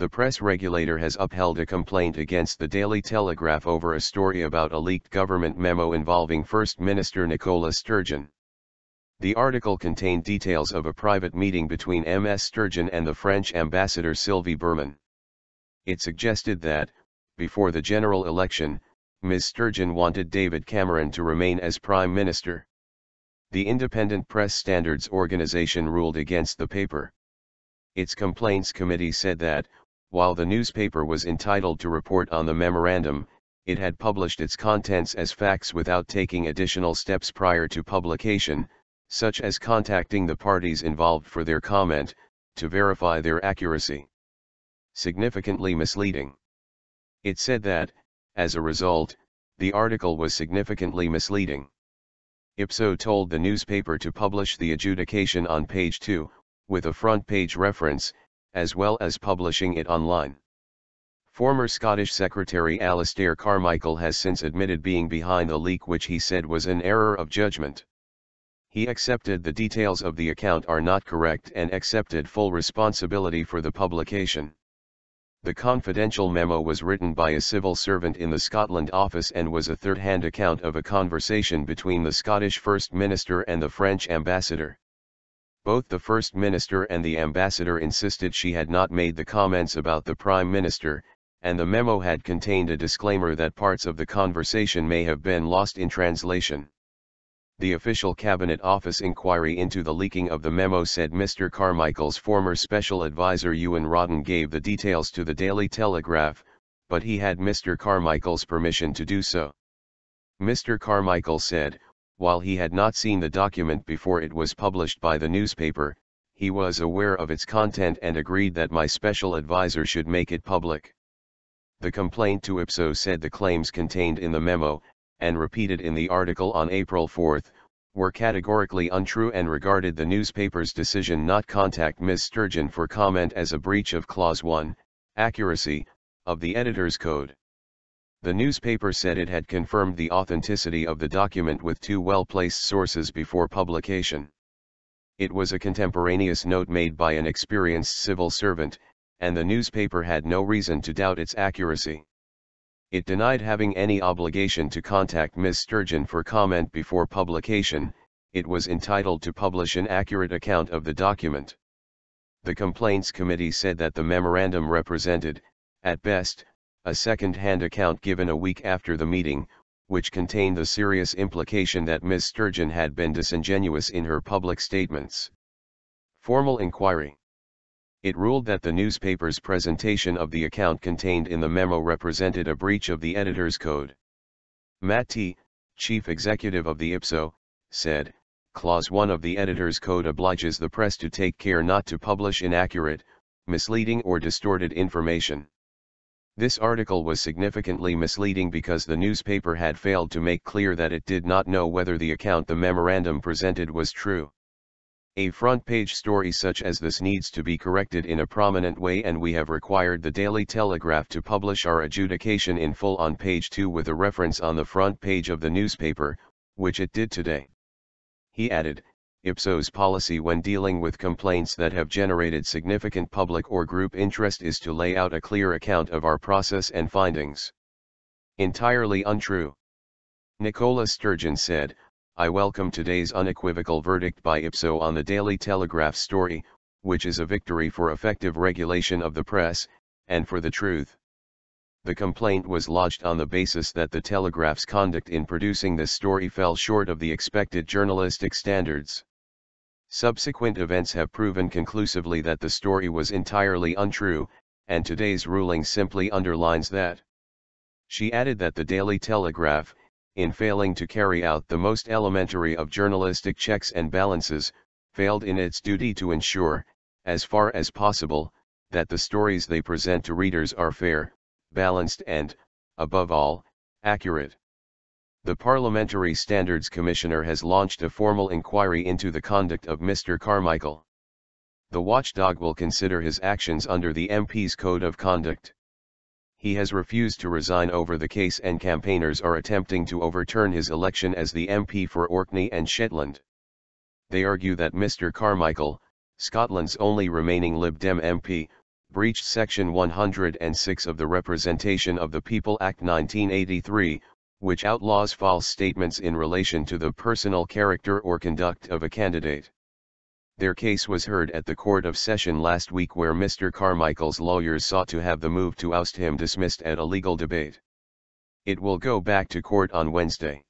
The press regulator has upheld a complaint against the Daily Telegraph over a story about a leaked government memo involving First Minister Nicola Sturgeon. The article contained details of a private meeting between MS Sturgeon and the French ambassador Sylvie Bermann. It suggested that, before the general election, Ms. Sturgeon wanted David Cameron to remain as Prime Minister. The Independent Press Standards Organization ruled against the paper. Its complaints committee said that, while the newspaper was entitled to report on the memorandum, it had published its contents as facts without taking additional steps prior to publication, such as contacting the parties involved for their comment, to verify their accuracy. Significantly misleading. It said that, as a result, the article was significantly misleading. Ipso told the newspaper to publish the adjudication on page 2, with a front-page reference, as well as publishing it online. Former Scottish Secretary Alastair Carmichael has since admitted being behind the leak, which he said was an error of judgment. He accepted the details of the account are not correct and accepted full responsibility for the publication. The confidential memo was written by a civil servant in the Scotland office and was a third-hand account of a conversation between the Scottish First Minister and the French ambassador. Both the First Minister and the ambassador insisted she had not made the comments about the Prime Minister, and the memo had contained a disclaimer that parts of the conversation may have been lost in translation. The official Cabinet Office inquiry into the leaking of the memo said Mr. Carmichael's former special advisor Ewan Rodden gave the details to the Daily Telegraph, but he had Mr. Carmichael's permission to do so. Mr. Carmichael said, while he had not seen the document before it was published by the newspaper, he was aware of its content and agreed that my special advisor should make it public. The complaint to Ipso said the claims contained in the memo, and repeated in the article on April 4, were categorically untrue and regarded the newspaper's decision not contact Ms. Sturgeon for comment as a breach of Clause 1, accuracy, of the editor's code. The newspaper said it had confirmed the authenticity of the document with two well-placed sources before publication. It was a contemporaneous note made by an experienced civil servant, and the newspaper had no reason to doubt its accuracy. It denied having any obligation to contact Ms. Sturgeon for comment before publication. It was entitled to publish an accurate account of the document. The Complaints Committee said that the memorandum represented, at best, a second-hand account given a week after the meeting, which contained the serious implication that Ms. Sturgeon had been disingenuous in her public statements. Formal inquiry. It ruled that the newspaper's presentation of the account contained in the memo represented a breach of the editor's code. Matt T., chief executive of the Ipso, said, Clause 1 of the editor's code obliges the press to take care not to publish inaccurate, misleading or distorted information. This article was significantly misleading because the newspaper had failed to make clear that it did not know whether the account the memorandum presented was true. A front-page story such as this needs to be corrected in a prominent way, and we have required the Daily Telegraph to publish our adjudication in full on page 2 with a reference on the front page of the newspaper, which it did today. He added, Ipso's policy when dealing with complaints that have generated significant public or group interest is to lay out a clear account of our process and findings. Entirely untrue. Nicola Sturgeon said, I welcome today's unequivocal verdict by Ipso on the Daily Telegraph story, which is a victory for effective regulation of the press, and for the truth. The complaint was lodged on the basis that the Telegraph's conduct in producing this story fell short of the expected journalistic standards. Subsequent events have proven conclusively that the story was entirely untrue, and today's ruling simply underlines that. She added that the Daily Telegraph, in failing to carry out the most elementary of journalistic checks and balances, failed in its duty to ensure, as far as possible, that the stories they present to readers are fair, balanced and, above all, accurate. The Parliamentary Standards Commissioner has launched a formal inquiry into the conduct of Mr. Carmichael. The watchdog will consider his actions under the MP's Code of Conduct. He has refused to resign over the case, and campaigners are attempting to overturn his election as the MP for Orkney and Shetland. They argue that Mr. Carmichael, Scotland's only remaining Lib Dem MP, breached Section 106 of the Representation of the People Act 1983, which outlaws false statements in relation to the personal character or conduct of a candidate. Their case was heard at the Court of Session last week, where Mr. Carmichael's lawyers sought to have the move to oust him dismissed at a legal debate. It will go back to court on Wednesday.